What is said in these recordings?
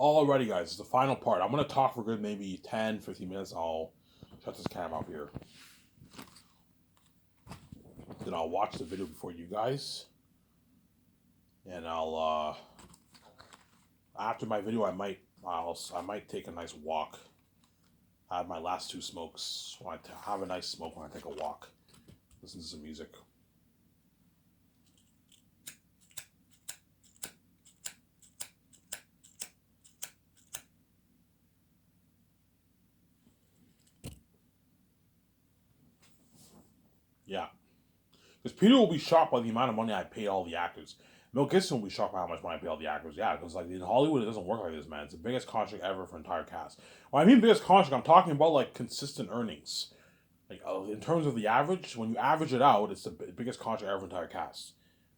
Alrighty, guys, it's the final part. I'm going to talk for good maybe 10, 15 minutes. I'll shut this cam off here. Then I'll watch the video before you guys. And after my video, I might take a nice walk. I have my last two smokes. I want to have a nice smoke when I take a walk. Listen to some music. Yeah. Because Peter will be shocked by the amount of money I paid all the actors. Mel Gibson will be shocked by how much money I paid all the actors. Yeah, because like in Hollywood, it doesn't work like this, man. It's the biggest contract ever for entire cast. When I mean biggest contract, I'm talking about like consistent earnings. Like in terms of the average, when you average it out, it's the biggest contract ever for entire cast.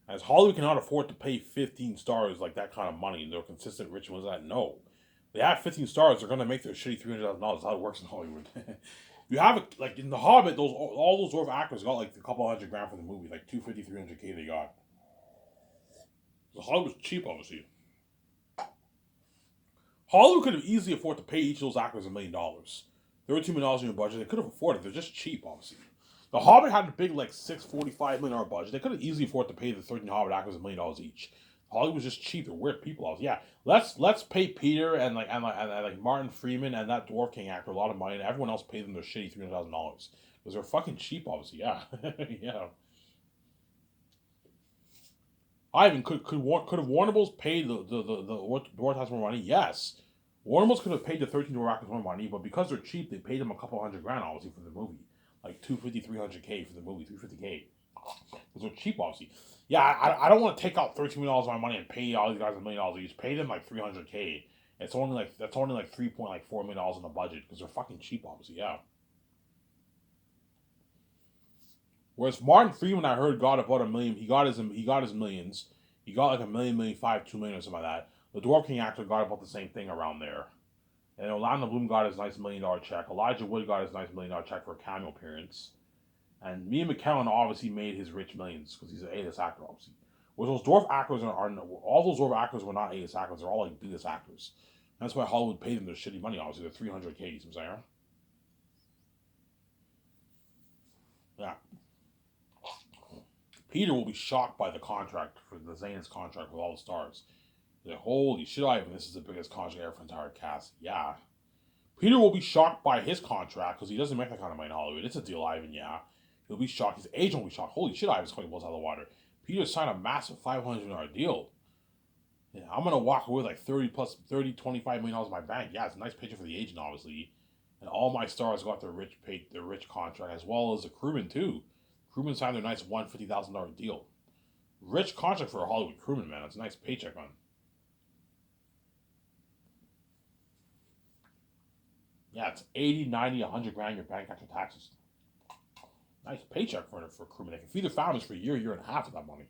As Hollywood cannot afford to pay 15 stars like that kind of money, they're consistent rich ones that no. They have 15 stars, they're gonna make their shitty $300,000. That's how it works in Hollywood. You have it like in The Hobbit. Those all those dwarf actors got like a couple $100,000 for the movie, like 250, 300K they got. The Hollywood was cheap, obviously. Hollywood could have easily afforded to pay each of those actors $1 million. There were $2 million in your budget. They could have afforded it. They're just cheap, obviously. The Hobbit had a big like $645 million budget. They could have easily afforded to pay the 13 Hobbit actors $1 million each. Hollywood was just cheap. They're weird people. Yeah, let's pay Peter and Martin Freeman and that Dwarf King actor a lot of money, and everyone else pay them their shitty $300,000 because they're fucking cheap. Obviously, yeah, yeah. Ivan could have Warner Bros. Paid the Dwarf has more money? Yes. Warner Bros. Could have paid the 13 Dwarf actors more money, but because they're cheap, they paid them a couple $100,000 obviously for the movie, like 250, 300K for the movie, 350K. Because they're cheap, obviously. Yeah, I don't want to take out $13 million of my money and pay all these guys $1 million each. Pay them like 300K. That's only like $3.4 million in the budget because they're fucking cheap, obviously. Yeah. Whereas Martin Freeman, I heard, got about $1 million. He got his millions. He got like $1 million, $1.5 million, $2 million, or something like that. The Dwarf King actor got about the same thing around there. And Orlando Bloom got his nice $1 million check. Elijah Wood got his nice $1 million check for a cameo appearance. And Ian McKellen obviously made his rich millions because he's an A-list actor, obviously. Where those dwarf actors are all those dwarf actors were not A-list actors. They're all like B-list actors. And that's why Hollywood paid them their shitty money, obviously. They're 300K, you know what I'm saying? Yeah. Peter will be shocked by the contract for the Zanus contract with all the stars. He's like, holy shit, Ivan, this is the biggest contract ever for the entire cast. Yeah. Peter will be shocked by his contract because he doesn't make that kind of money in Hollywood. It's a deal, Ivan, yeah. He'll be shocked. His agent will be shocked. Holy shit, Ivan's coming balls out of the water. Peter signed a massive $500 million deal. Yeah, I'm going to walk away with like 30 plus, $25 million in my bank. Yeah, it's a nice picture for the agent, obviously. And all my stars got their rich contract, as well as the crewmen, too. Crewmen signed their nice $150,000 deal. Rich contract for a Hollywood crewman, man. It's a nice paycheck, man. Yeah, it's 80, 90, 100 grand in your bank after taxes. Nice paycheck for crewmen. They can feed their families for a year and a half with that money.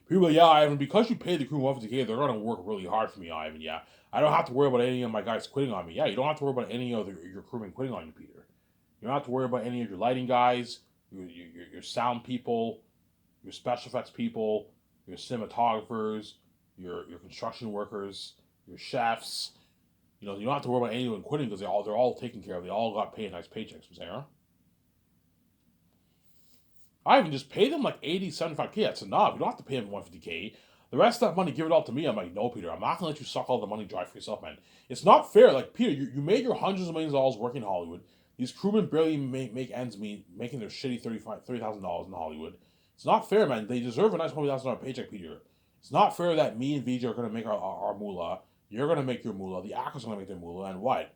People are like, yeah, Ivan, because you paid the crew 150K, they're going to work really hard for me, Ivan. Yeah, I don't have to worry about any of my guys quitting on me. Yeah, you don't have to worry about any of your crewmen quitting on you, Peter. You don't have to worry about any of your lighting guys, your sound people, your special effects people, your cinematographers, your construction workers, your chefs. You know, you don't have to worry about anyone quitting because they're all taken care of. They all got paid nice paychecks from Sarah. I even just pay them like 80, 75K. That's enough. You don't have to pay them 150K. The rest of that money, give it all to me. I'm like, no, Peter, I'm not gonna let you suck all the money dry for yourself, man. It's not fair. Like, Peter, you made your hundreds of millions of dollars working in Hollywood. These crewmen barely make ends meet, making their shitty $30,000 in Hollywood. It's not fair, man. They deserve a nice $20,000 paycheck, Peter. It's not fair that me and VJ are gonna make our moolah. You're gonna make your moolah. The actors are gonna make their moolah, and what?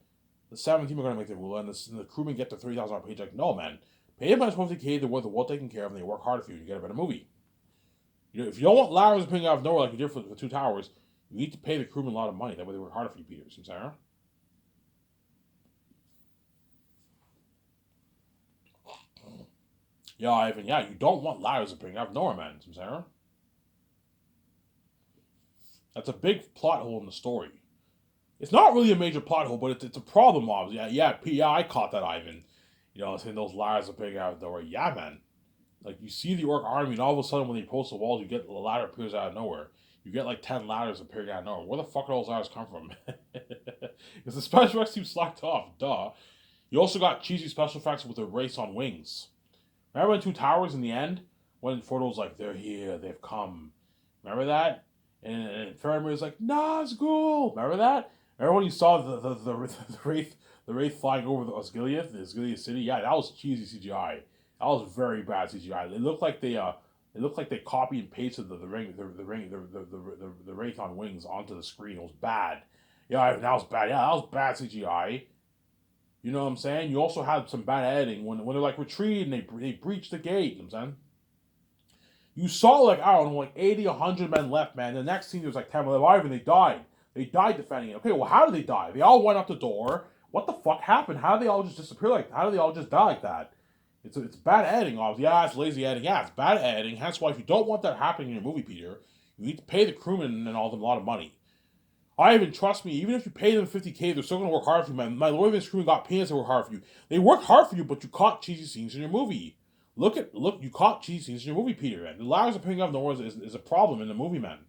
The 17 are gonna make their moolah, and the crewmen get their $30,000 paycheck. No, man. Pay them nice $150K. They're well taken care of, and they work hard for you. You get a better movie. You know, if you don't want Lowers appearing out of nowhere like you did for Two Towers, you need to pay the crewmen a lot of money. That way they work harder for you, Peter. See what I'm saying? Yeah, Ivan. Yeah, you don't want Lowers appearing out of nowhere, man. See what I'm saying? That's a big plot hole in the story. It's not really a major plot hole, but it's a problem, obviously. Yeah, I caught that, Ivan. You know, saying those Lowers appearing out of nowhere. Yeah, man. Like, you see the Orc army, and all of a sudden when they post the walls, you get the ladder appears out of nowhere. You get like 10 ladders appearing out of nowhere. Where the fuck do those ladders come from? Because the special effects team slacked off, duh. You also got cheesy special effects with the race on wings. Remember in Two Towers in the end? When Frodo's like, they're here, they've come. Remember that? And Faramir's like, Nazgul! Remember that? Remember when you saw the Wraith flying over the Osgiliath City? Yeah, that was cheesy CGI. That was very bad CGI. It looked like they copy and pasted the Wraith on wings onto the screen. It was bad. Yeah, that was bad. Yeah, that was bad CGI. You know what I'm saying? You also had some bad editing when they're like retreat and they breach the gate. You know what I'm saying? You saw like, I don't know, like 80, 100 men left, man. The next scene there was like 10 alive and they died. They died defending it. Okay, well, how did they die? They all went up the door. What the fuck happened? How did they all just disappear like that? How did they all just die like that? It's bad editing, obviously. Yeah, it's lazy editing. Yeah, it's bad editing. That's why if you don't want that happening in your movie, Peter, you need to pay the crewmen and all them a lot of money. Trust me, even if you pay them $50K, they're still going to work hard for you, man. My Lord of the Rings crewmen got peanuts to work hard for you. They worked hard for you, but you caught cheesy scenes in your movie. Look, you caught cheesy scenes in your movie, Peter, man. The Liars of Picking Up Nowhere is a problem in the movie, man.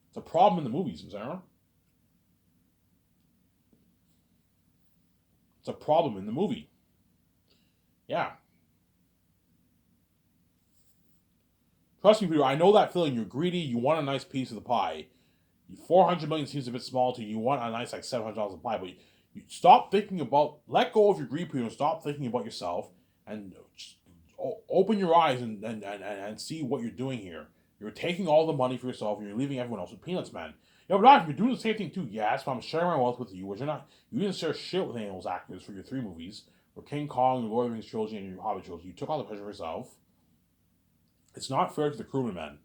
It's a problem in the movies, Sarah. It's a problem in the movie. Yeah. Trust me, Peter, I know that feeling. You're greedy. You want a nice piece of the pie. 400 million seems a bit small to you. You want a nice, like, $700 of pie. But you stop thinking about, let go of your greed, Peter, and stop thinking about yourself. And just open your eyes and see what you're doing here. You're taking all the money for yourself and you're leaving everyone else with peanuts, man. Yeah, but you're doing the same thing too. Yes, but I'm sharing my wealth with you, which you're not. You didn't share shit with any of those actors for your 3 movies, for King Kong, your Lord of the Rings trilogy, and your Hobbit trilogy. You took all the pleasure for yourself. It's not fair to the crewmen, man.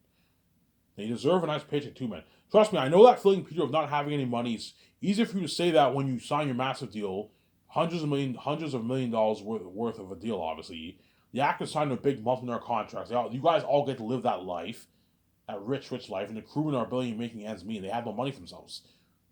They deserve a nice paycheck too, man. Trust me, I know that feeling, Peter, of not having any money. It's easier for you to say that when you sign your massive deal, hundreds of million dollars worth of a deal. Obviously, the actors signed a big multi-year contracts. You guys all get to live that life, that rich life, and the crewmen are barely making ends meet. They have no money for themselves.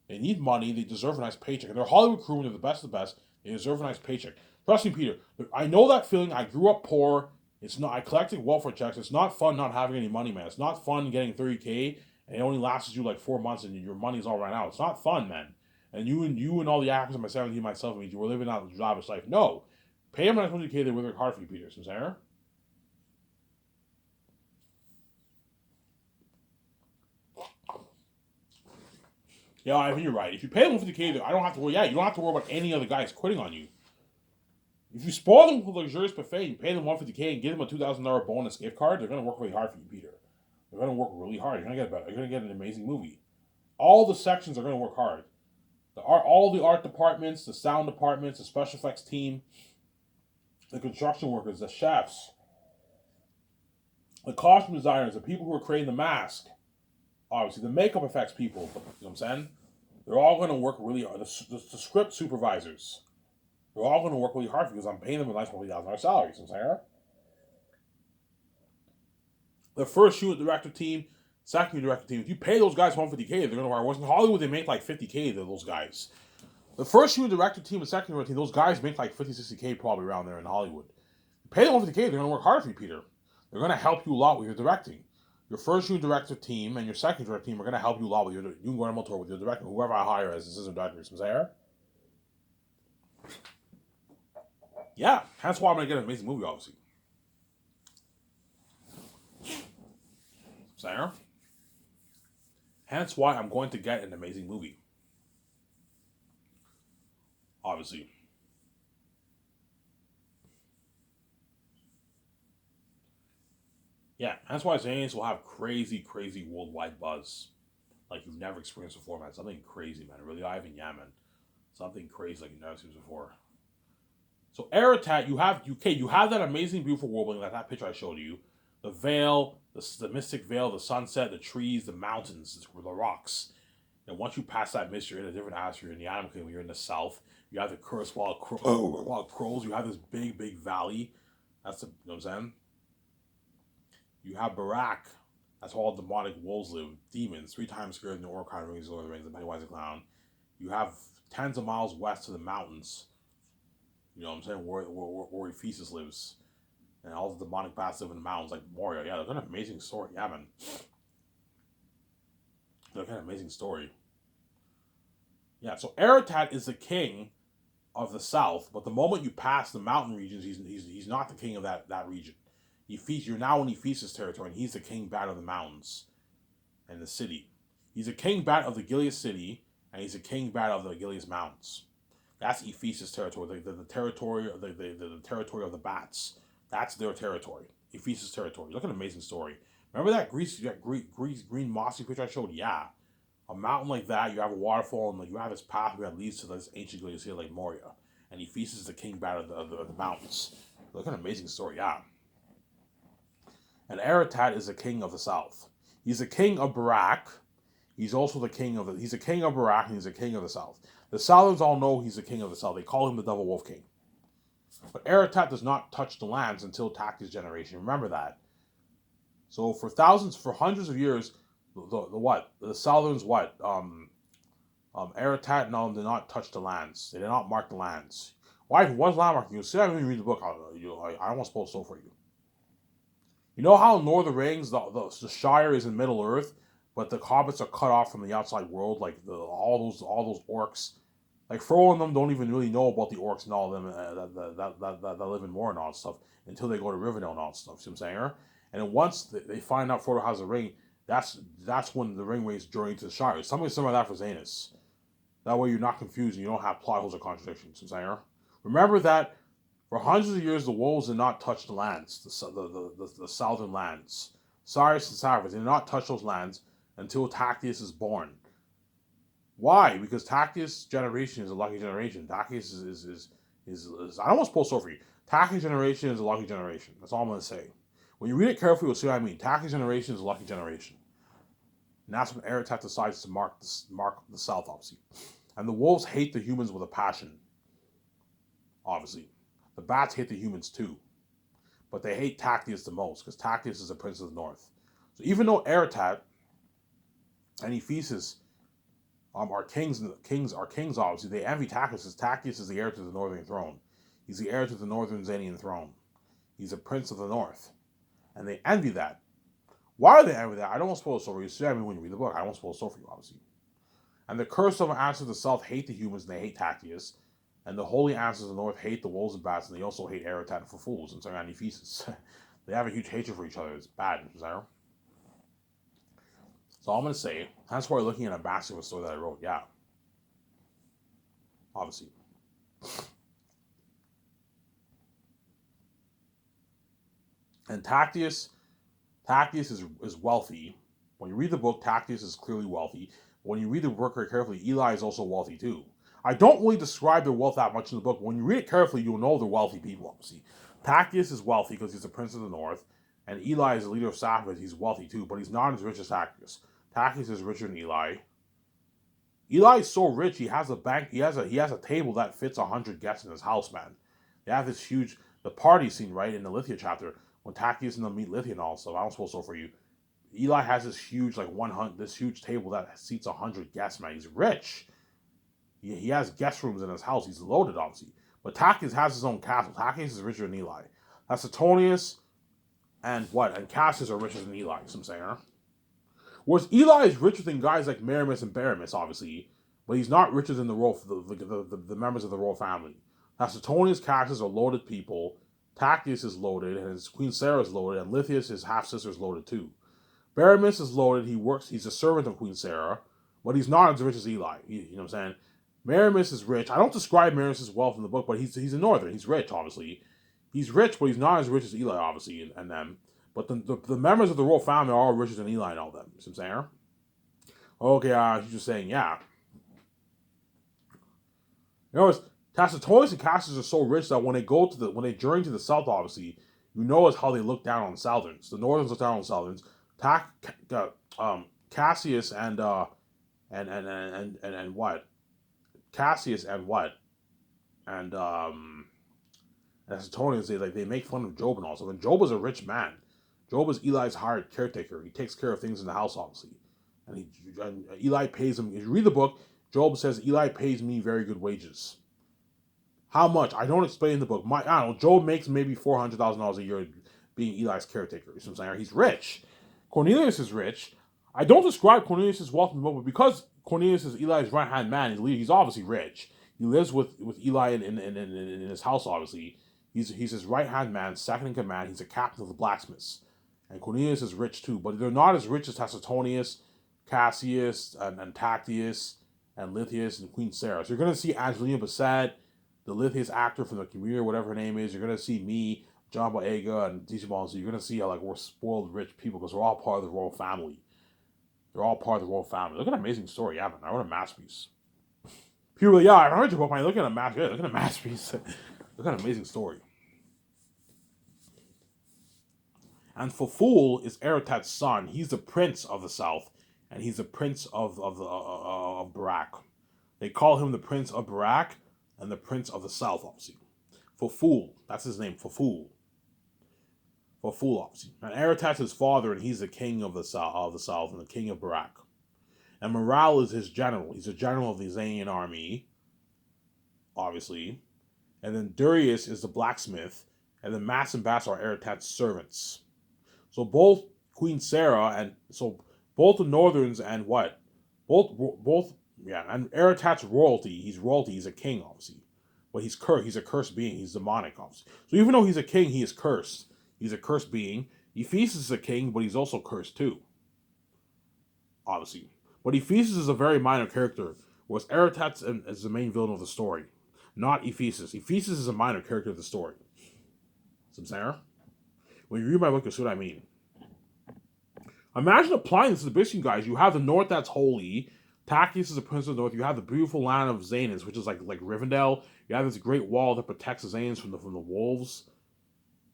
They need money. They deserve a nice paycheck. And they're Hollywood crewmen. They're the best of the best. They deserve a nice paycheck. Trust me, Peter. I know that feeling. I grew up poor. It's not. I collected welfare checks. It's not fun not having any money, man. It's not fun getting 30K and it only lasts you like 4 months and your money's all ran out. It's not fun, man. And you and all the actors and my 17, myself, you were living out the lavish life. No, pay them a nice 20K. They work hard for you, Peter. Sarah. Yeah, I mean, you're right. If you pay them 50K, I don't have to worry. Yeah, you don't have to worry about any other guys quitting on you. If you spoil them with a luxurious buffet, you pay them 150K and give them a $2,000 bonus gift card, they're going to work really hard for you, Peter. They're going to work really hard. You're going to get better. You're going to get an amazing movie. All the sections are going to work hard. All the art departments, the sound departments, the special effects team, the construction workers, the chefs, the costume designers, the people who are creating the mask, obviously the makeup effects people. You know what I'm saying? They're all going to work really hard. The script supervisors. They're all going to work really hard because I'm paying them a nice $40,000 salary. You know what I'm saying? The first unit director team, second unit director team, if you pay those guys 150K, they're going to work. In Hollywood, they make like 50K, those guys. The first unit director team and second unit team, those guys make like 50, 60K probably around there in Hollywood. You pay them 150K, they're going to work hard for you, Peter. They're going to help you a lot with your directing. Your first unit director team and your second director team are going to help you a lot with your. You can go on a tour with your director, whoever I hire as assistant director. You know what I'm saying? Yeah, that's why I'm going to get an amazing movie, obviously. Sarah? Hence why I'm going to get an amazing movie. Obviously. Yeah, that's why Zanes will have crazy worldwide buzz. Like you've never experienced before, man. Something crazy, man. Really, Ivan Yaman. Something crazy like you've never seen before. So Aratat, you have that amazing, beautiful world building, like that picture I showed you. The veil, the mystic veil, the sunset, the trees, the mountains, the rocks. And once you pass that mist, you're in a different atmosphere. In the Animal Kingdom, you're in the south. You have the cursed wild crows. You have this big valley. That's you know what I'm saying? You have Barak. That's where all demonic wolves live. Demons, 3 times scarier than the Orcon rings, Lord of the Rings, and Pennywise the Clown. You have tens of miles west of the mountains. You know what I'm saying? Where Ephesus lives. And all the demonic bats live in the mountains like Moria. Yeah, they're an amazing story. Yeah, man. They're an amazing story. Yeah, so Aratat is the king of the south, but the moment you pass the mountain regions, he's not the king of that region. You're now in Ephesus territory, and he's the king bat of the mountains and the city. He's a king bat of the Gilead city, and he's a king bat of the Gilead mountains. That's Ephesus territory, the territory of the territory of the bats. That's their territory, Ephesus territory. Look at an amazing story. Remember that green mossy picture I showed? Yeah, a mountain like that. You have a waterfall, and you have this path that leads to this ancient glacier like Moria, and Ephesus is the king bat of the mountains. Look at an amazing story. Yeah, and Aratat is the king of the south. He's the king of Barak. He's also the king of he's the king of Barak, and he's the king of the south. The Southerns all know he's the king of the south. They call him the Devil Wolf King. But Aratat does not touch the lands until Takti's generation. Remember that. So for hundreds of years, the Southerns Aratat and all them did not touch the lands. They did not mark the lands. Why? What's landmarking? You'll see. I mean, read the book. I won't spoil so for you. You know how in Lord of the Rings, the Shire is in Middle Earth, but the hobbits are cut off from the outside world, like all those orcs. Like Frodo and them don't even really know about the orcs and all of them that live in Moria and all that stuff until they go to Rivendell and all that stuff. See what I'm saying? And then once they find out Frodo has a ring, that's when the ring waits journey to the Shire. Something similar to that for Zanus. That way you're not confused and you don't have plot holes or contradictions. See what I'm saying? Remember that for hundreds of years the wolves did not touch the lands, the southern lands. Cyrus and Cyrus did not touch those lands until Tactius is born. Why? Because Tactius' generation is a lucky generation. Tactius is I don't want to spoil so for you. Tactius' generation is a lucky generation. That's all I'm going to say. When you read it carefully, you'll see what I mean. Tactius' generation is a lucky generation. And that's when Aratat decides to mark the south, obviously. And the wolves hate the humans with a passion. Obviously. The bats hate the humans too. But they hate Tactius the most, because Tactius is the prince of the north. So even though Aratat and Ephesus are kings, obviously, they envy Tactius, because Tactius is the heir to the northern throne. He's the heir to the northern Xanian throne. He's a prince of the north. And they envy that. Why do they envy that? I don't want to spoil the story. You see, I mean, when you read the book, I won't spoil the story for you, obviously. And the cursed of answers of the south hate the humans, and they hate Tactius. And the holy answers of the north hate the wolves and bats, and they also hate Aratat for fools, and so on Ephesus. They have a huge hatred for each other. It's bad, Zara. So I'm going to say, that's why we're looking at a massive story that I wrote, yeah. Obviously. And Tactius is wealthy. When you read the book, Tactius is clearly wealthy. When you read the book very carefully, Eli is also wealthy too. I don't really describe their wealth that much in the book. When you read it carefully, you'll know they're wealthy people, obviously. Tactius is wealthy because he's the prince of the north, and Eli is the leader of Sapphic. He's wealthy too, but he's not as rich as Tactius. Tactius is richer than Eli. Eli is so rich, he has a bank. He has a table that fits 100 guests in his house, man. They have this huge party scene, right, in the Lithia chapter when Tactius and them meet Lithia and all stuff. I don't suppose so for you. Eli has this huge this huge table that seats 100 guests, man. He's rich. He has guest rooms in his house. He's loaded, obviously. But Tactius has his own castle. Tactius is richer than Eli. Suetonius and Cassius are richer than Eli, some say, huh? Whereas Eli is richer than guys like Merimus and Baramus, obviously, but he's not richer than the members of the royal family. Suetonius, Cassius are loaded people. Tactius is loaded, and his Queen Sarah is loaded, and Lithius, his half-sister, is loaded too. Baramus is loaded. He's a servant of Queen Sarah, but he's not as rich as Eli. You know what I'm saying? Merimus is rich. I don't describe Merimus' wealth in the book, but he's a northern. He's rich, obviously. He's rich, but he's not as rich as Eli, obviously, and them. But the members of the royal family are all richer than Eli and all them. You know what I'm saying? Okay, he's just saying, yeah. You know, Suetonius and Cassius are so rich that when they journey to the south, obviously, you notice how they look down on the Southerns. The Northerns look down on the Southerns. Cassius and what? Cassius and what? And Suetonius, they make fun of Job and all. So when Job is a rich man, Job is Eli's hired caretaker. He takes care of things in the house, obviously. And Eli pays him. If you read the book, Job says, Eli pays me very good wages. How much? I don't explain in the book. I don't know. Job makes maybe $400,000 a year being Eli's caretaker. You know what I'm saying? He's rich. Cornelius is rich. I don't describe Cornelius' wealth in the book, but because Cornelius is Eli's right hand man. He's obviously rich. He lives with Eli in his house. Obviously, he's his right hand man, second in command. He's a captain of the blacksmiths, and Cornelius is rich too. But they're not as rich as Tacitonius, Cassius, and Tactius, and Lythius and Queen Sarah. So you're gonna see Angelina Bassett, the Lythius actor from the Community, whatever her name is. You're gonna see me, John Boyega, and Digimon. So you're gonna see how like we're spoiled rich people because we're all part of the royal family. They're all part of the royal family. Look at an amazing story, yeah, man. I wrote a masterpiece. People are like, yeah, I heard your book, man. Look at a masterpiece. Yeah, look at a masterpiece. Look at an amazing story. And Faful is Eretat's son. He's the prince of the south, and he's the prince of Barak. They call him the prince of Barak and the prince of the south, obviously. Faful, that's his name, Faful. Faful, obviously. And Eretat's his father, and he's the king of the south and the king of Barak. And Morale is his general. He's a general of the Zanian army, obviously. And then Darius is the blacksmith, and the Mass and Bass are Eretat's servants. So both Queen Sarah and both the Northerns and what? And Eretat's royalty. He's royalty. He's a king, obviously, but he's cursed. He's a cursed being. He's demonic, obviously. So even though he's a king, he is cursed. He's a cursed being. Ephesus is a king, but he's also cursed too, obviously. But Ephesus is a very minor character, whereas Eretat is the main villain of the story, not Ephesus. Ephesus is a minor character of the story. Samsara? When you read my book, you'll see what I mean. Imagine applying this to the Byzantine guys. You have the north that's holy. Tachys is the prince of the north. You have the beautiful land of Xanus, which is like Rivendell. You have this great wall that protects the Xanus from the wolves.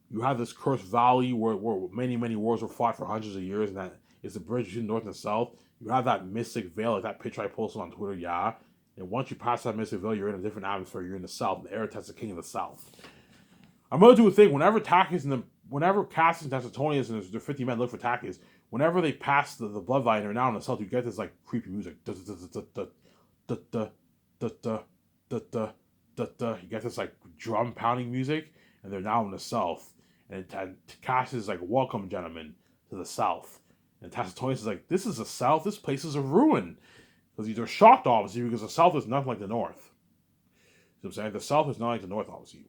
You have this cursed valley where many, many wars were fought for hundreds of years, and that is the bridge between north and south. You have that mystic veil, like that picture I posted on Twitter, yeah. And once you pass that mystic veil, you're in a different atmosphere. You're in the south, and Eretat's the king of the south. I'm gonna do a thing whenever Cassius and Tacitonius and their 50 men look for Tachys, whenever they pass the bloodline, they're now in the south. You get this like creepy music. You get this like drum pounding music, and they're now in the south. And Cassius is like, "Welcome, gentlemen, to the south." And Tacitonius is like, "This is the south. This place is a ruin." Because they're shocked, obviously, because the south is nothing like the north. You know what I'm saying? The south is not like the north, obviously.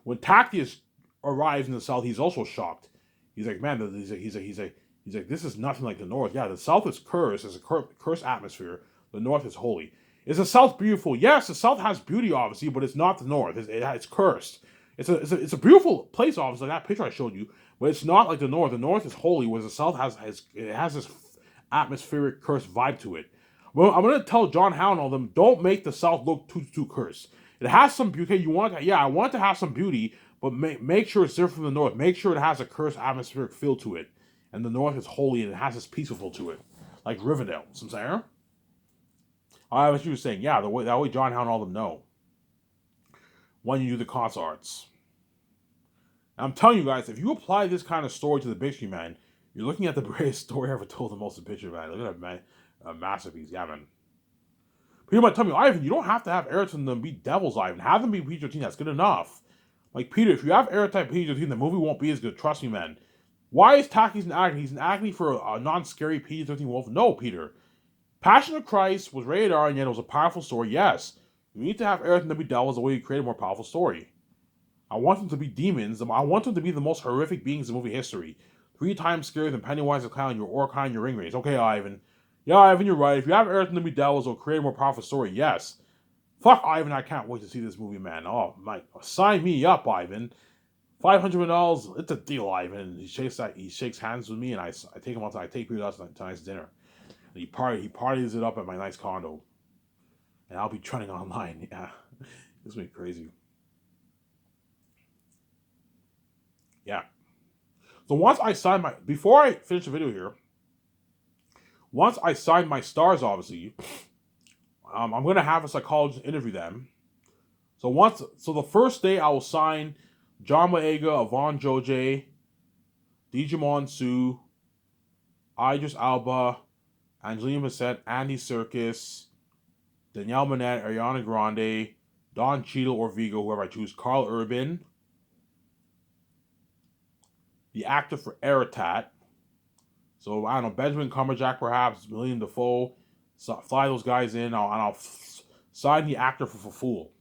When Tactius arrives in the south, he's also shocked. He's like, man, he's like, this is nothing like the north. Yeah, the south is cursed. It's a cursed atmosphere. The north is holy. Is the south beautiful? Yes, the south has beauty, obviously, but it's not the north. It's cursed. It's a beautiful place, obviously, like that picture I showed you, but it's not like the north. The north is holy, whereas the south has this atmospheric cursed vibe to it. Well, I'm gonna tell John Howe and all them, don't make the south look too cursed. It has some beauty. I want to have some beauty, but make sure it's different from the north. Make sure it has a cursed atmospheric feel to it, and the north is holy and it has this peaceful to it, like Rivendell. Some saying. I was you were saying, yeah, that way John Howe and all them know when you do the consarts. I'm telling you guys, if you apply this kind of story to the Big Tree, man, you're looking at the greatest story ever told in most of the picture, man. Look at that, man. A masterpiece, yeah, man. Peter might tell me, Ivan, you don't have to have Eretat be devils, Ivan. Have them be PG-13. That's good enough. Like, Peter, if you have Eretat PG-13, the movie won't be as good. Trust me, man. Why is Tachys an agony? He's an agony for a non-scary PG-13 wolf? No, Peter. Passion of Christ was rated R, and yet it was a powerful story. Yes, you need to have Eretat be devils the way you create a more powerful story. I want them to be demons. I want them to be the most horrific beings in movie history. 3 times scarier than Pennywise the Clown, your Orca, and your Ringwraiths. Okay, Ivan. Yeah, Ivan, you're right. If you have Eretat to be devils, it'll create a more powerful story. Yes. Fuck, Ivan, I can't wait to see this movie, man. Oh, my. Sign me up, Ivan. $500, it's a deal, Ivan. He shakes hands with me, and I take him out. I take Peter out to a nice dinner. And he parties it up at my nice condo. And I'll be trending online. Yeah. This will be crazy. Yeah. So before I finish the video here, once I sign my stars, obviously, I'm going to have a psychologist interview them. So the first day I will sign John Boyega, Yvonne Joje, Digimon Sue, Idris Alba, Angelina Bassett, Andy Serkis, Danielle Minette, Ariana Grande, Don Cheadle or Vigo, whoever I choose, Carl Urban, the actor for Eretat. So, I don't know, Benjamin Cumberbatch perhaps, William Dafoe, So fly those guys in, and I'll sign the actor for full.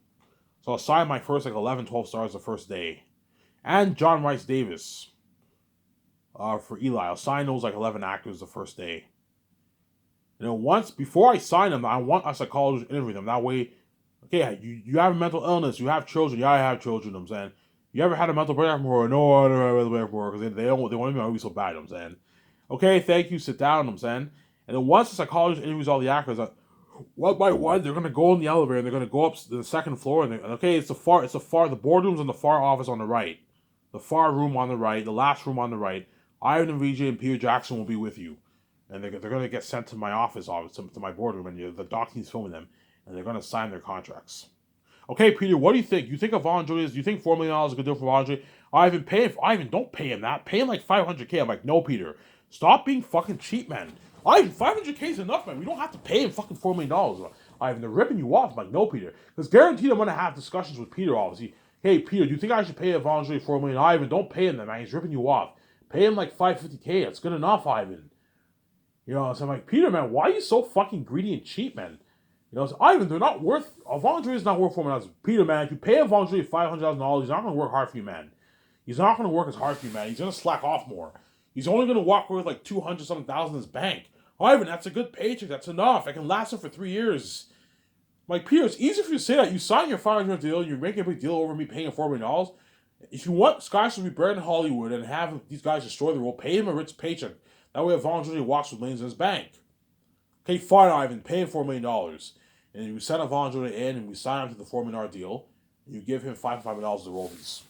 So I'll sign my first like 11, 12 stars the first day. And John Rice Davis for Eli. I'll sign those like 11 actors the first day. Once before I sign them, I want a psychologist to interview them. That way, okay, you have a mental illness, you have children. Yeah, I have children. I'm saying, you ever had a mental breakdown before? No, I never had a mental breakdown before because they want me to be so bad. I'm saying, okay, thank you, sit down. I'm saying, and then once the psychologist interviews all the actors, one by one, they're gonna go in the elevator and they're gonna go up to the second floor. And okay, the boardroom's on the far office on the right, the far room on the right, the last room on the right. Ivan and VJ and Peter Jackson will be with you. And they're going to get sent to my office to my boardroom, and the doc team's filming them, and they're going to sign their contracts. Okay, Peter, what do you think? You think of Vaughn Julius? Do you think $4 million is a good deal for Vaughn Julius? Ivan, don't pay him that. Pay him like $500K. I'm like, no, Peter. Stop being fucking cheap, man. Ivan, $500K is enough, man. We don't have to pay him fucking $4 million. Ivan, they're ripping you off. I'm like, no, Peter. Because guaranteed I'm going to have discussions with Peter, obviously. Hey, Peter, do you think I should pay Vaughn Julius $4 million? Ivan, don't pay him that, man. He's ripping you off. Pay him like $550K. That's good enough, Ivan. So I'm like, Peter, man, why are you so fucking greedy and cheap, man? So Ivan, they're not worth, Vaughn Julius is not worth $4 million. Peter, man, if you pay Vaughn Julius $500,000, he's not going to work hard for you, man. He's not going to work as hard for you, man. He's going to slack off more. He's only going to walk away with like 200-something thousand in his bank. Ivan, that's a good paycheck. That's enough. I can last him for 3 years. Like, Peter, it's easy for you to say that. You sign your $500 deal, you're making a big deal over me paying him $4 million. If you want Skies to be buried in Hollywood and have these guys destroy the role, pay him a rich paycheck. That way, Vaughn Julius walks with millions in his bank. Okay, fine, Ivan, pay him $4 million. And you send Vaughn Julius in, and we sign him to the $4 million deal, and you give him $5 million of the royalties.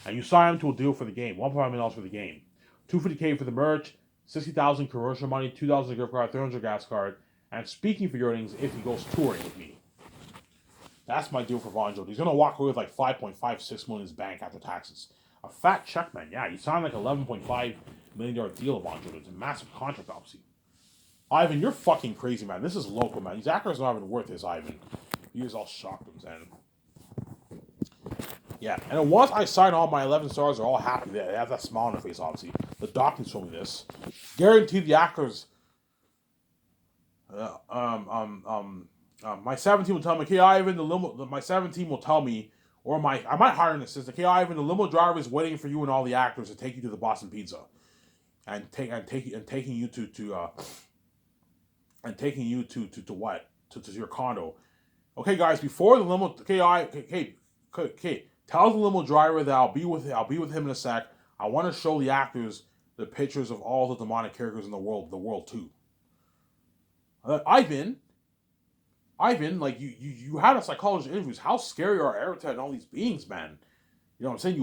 And you sign him to a deal for the game, $1.5 million for the game, $250K for the merch, $60,000 commercial money, $2,000 gift card, $300 gas card, and speaking for your earnings if he goes touring with me. That's my deal for Vaughn Julius. He's going to walk away with like $5.56 million in his bank after taxes. A fat check, man. Yeah, you signed like $11.5 million deal of Vaughn Julius. It's a massive contract, obviously. Ivan, you're fucking crazy, man. This is local, man. These actors are not even worth this, Ivan. You guys all shocked them, man. Yeah, and then once I sign all my 11 stars, they're all happy. They have that smile on their face, obviously. The doc can show me this. Guaranteed the actors. My 17 will tell me, okay, Ivan, my 17 will tell me, or I might hire an assistant. Okay, Ivan, the limo driver is waiting for you and all the actors to take you to the Boston Pizza, and taking you to what? To your condo. Okay, guys, before the limo. Okay. Tell the limo driver that I'll be with him in a sec. I want to show the actors the pictures of all the demonic characters in the world too. Ivan, like you had a psychologist interviews. How scary are Eritrea and all these beings, man? You know what I'm saying?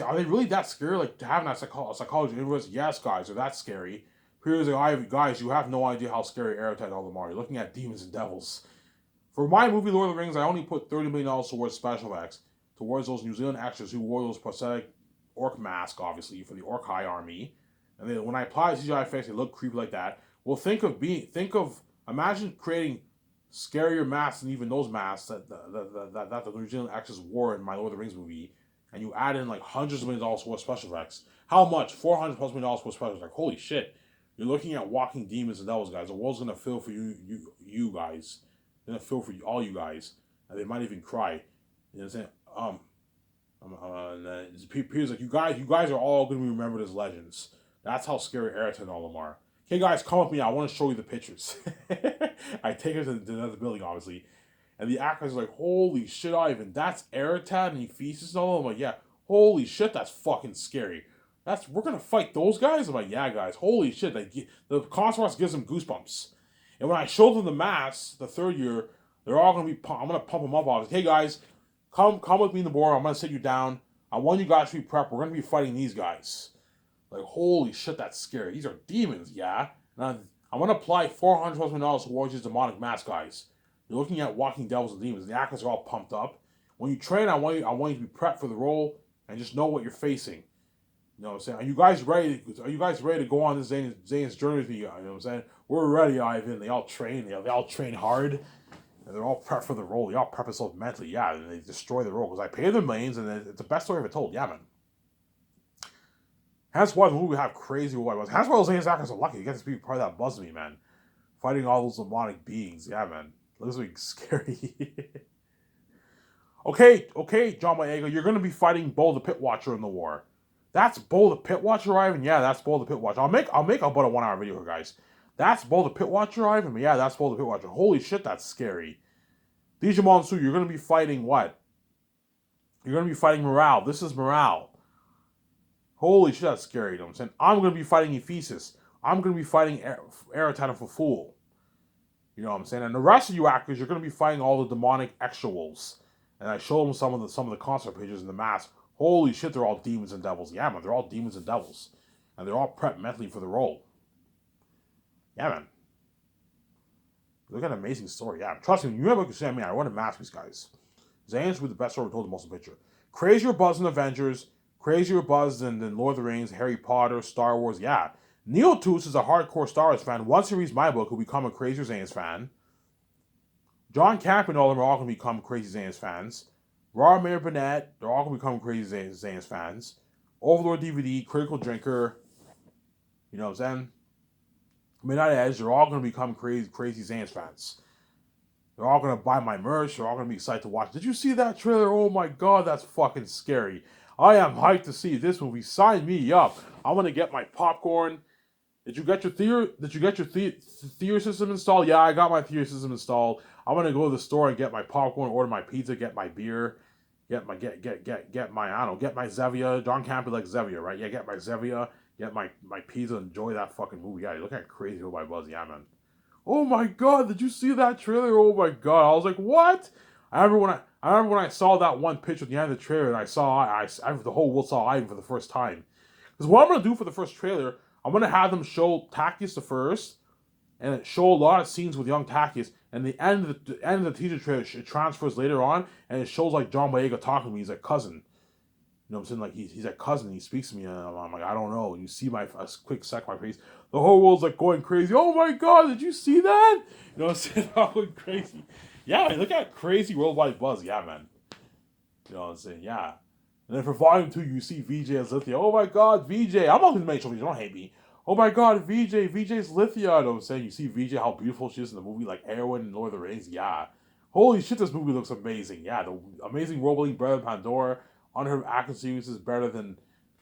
Are they really that scary? Like to having that psychologist interviews? Yes, guys, they're that scary. Here's like, guys, you have no idea how scary Eritrea and all them are. You're looking at demons and devils. For my movie Lord of the Rings, I only put $30 million towards special effects, towards those New Zealand actors who wore those prosthetic orc masks, obviously for the Orc High Army. And then when I apply CGI effects, they look creepy like that. Well, imagine creating scarier masks than even those masks that the New Zealand actors wore in my Lord of the Rings movie, and you add in like hundreds of millions of dollars for special effects. How much? $400+ million for special effects. Like, holy shit. You're looking at walking demons and devils, guys. The world's gonna fill for you guys. They're gonna fill for all you guys, and they might even cry. You know what I'm saying? Peter's like, you guys are all gonna be remembered as legends. That's how scary Eritrea and all of them are. Okay, guys, come with me. I want to show you the pictures. I take her to the building, obviously. And the actors are like, holy shit, Ivan, that's Eritrea and Ephesus and all. I'm like, yeah, holy shit, that's fucking scary. We're going to fight those guys? I'm like, yeah, guys, holy shit. The Cosmos gives them goosebumps. And when I show them the masks, the third year, they're all going to be, I'm going to pump them up. I was like, hey, guys, come with me in the board. I'm going to sit you down. I want you guys to be prepped. We're going to be fighting these guys. Like, holy shit, that's scary. These are demons, yeah? Now, I'm going to apply $400+ million towards these demonic mask guys. You're looking at walking devils and demons. The actors are all pumped up. When you train, I want you to be prepped for the role and just know what you're facing. You know what I'm saying? Are you guys ready to go on this Zane's journey with me? You know what I'm saying? We're ready, Ivan. They all train. They all train hard. And they're all prepped for the role. They all prep themselves mentally. Yeah, and they destroy the role. Because I pay them millions, and it's the best story ever told. Yeah, man. That's why the movie have crazy what was. That's why those Zane's actors are lucky. You get to be part of that buzz me, man. Fighting all those demonic beings. Yeah, man. Looks like scary. Okay, John Boyega, you're gonna be fighting Bo the Pit Watcher in the war. That's Bo the Pit Watcher, Ivan? Yeah, that's Bo the Pit Watcher. I'll make about a 1 hour video here, guys. That's Bo the Pit Watcher, Ivan? Yeah, that's Bo the Pit Watcher. Holy shit, that's scary. Digimon Su, you're gonna be fighting what? You're gonna be fighting Morale. This is Morale. Holy shit, that's scary, you know what I'm saying? I'm gonna be fighting Ephesus. I'm gonna be fighting Eratana for Fool. You know what I'm saying? And the rest of you actors, you're gonna be fighting all the demonic extra wolves. And I showed them some of the concept pages in the mask. Holy shit, they're all demons and devils. Yeah, man, they're all demons and devils. And they're all prepped mentally for the role. Yeah, man. Look at an amazing story. Yeah, trust me, you ever can say, I mean, I want to mask these guys. Zayn's with the best story told the most picture. Crazier buzz than Avengers, crazier buzz than Lord of the Rings, Harry Potter, Star Wars. Yeah. Neil Toots is a hardcore Star Wars fan. Once he reads my book, he'll become a Crazier Zayn's fan. John Camp and all of them are all going to become Crazy Zayn's fans. Raw Mayor Burnett, they're all going to become Crazy Zayn's fans. Overlord DVD, Critical Drinker, you know what I'm saying? Midnight Edge, they're all going to become Crazy Zayn's fans. They're all going to buy my merch. They're all going to be excited to watch. Did you see that trailer? Oh my god, that's fucking scary. I am hyped to see this movie. Sign me up. I'm going to get my popcorn. Did you get your theater system installed? Yeah, I got my theater system installed. I'm gonna go to the store and get my popcorn, order my pizza, get my beer, get my I don't know, get my Zevia. John Campbell likes Zevia, right? Yeah, get my Zevia, get my pizza, enjoy that fucking movie. Yeah, look at Crazy by Buzz. Yeah, man. Oh my god, did you see that trailer? Oh my god, I was like, what? I remember when I saw that one picture at the end of the trailer, and I saw the whole world saw Ivan for the first time. Because what I'm gonna do for the first trailer, I'm gonna have them show Takius the first, and it show a lot of scenes with young Takius. And the end of the teaser trailer, it transfers later on, and it shows like John Boyega talking to me. He's like cousin, you know what I'm saying? Like he's like cousin. He speaks to me, and I'm like, I don't know. And you see a quick sec my face. The whole world's like going crazy. Oh my god, did you see that? You know what I'm saying? I'm going crazy. Yeah, man, look at Crazy Worldwide Buzz. Yeah, man. You know what I'm saying? Yeah. And then for Volume 2, you see VJ as Lithia. Oh my god, VJ. I'm not going to make sure VJ. Don't hate me. Oh my god, VJ's Lithia. You know what I'm saying? You see VJ, how beautiful she is in the movie, like Erwin and Lord of the Rings. Yeah. Holy shit, this movie looks amazing. Yeah, the amazing Roboling better than Pandora. Under her action series is better than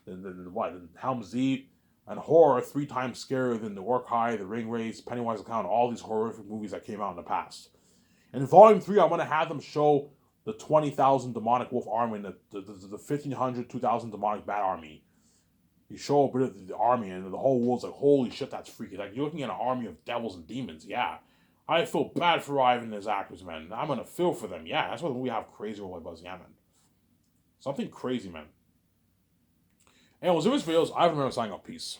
what? Than Helm's Deep. And horror 3 times scarier than the Orkai, the Ring Race, Pennywise the Clown, all these horrific movies that came out in the past. And in Volume 3, I'm going to have them show the 20,000 demonic wolf army and the 1,500, 2,000 demonic bat army. You show a bit of the army, and the whole world's like, holy shit, that's freaky. Like, you're looking at an army of devils and demons, yeah. I feel bad for Ivan and his actors, man. I'm gonna feel for them, yeah. That's why we have Crazy Worldwide Buzz, yeah, man. Something crazy, man. Anyways, in this videos, I remember signing up. Peace.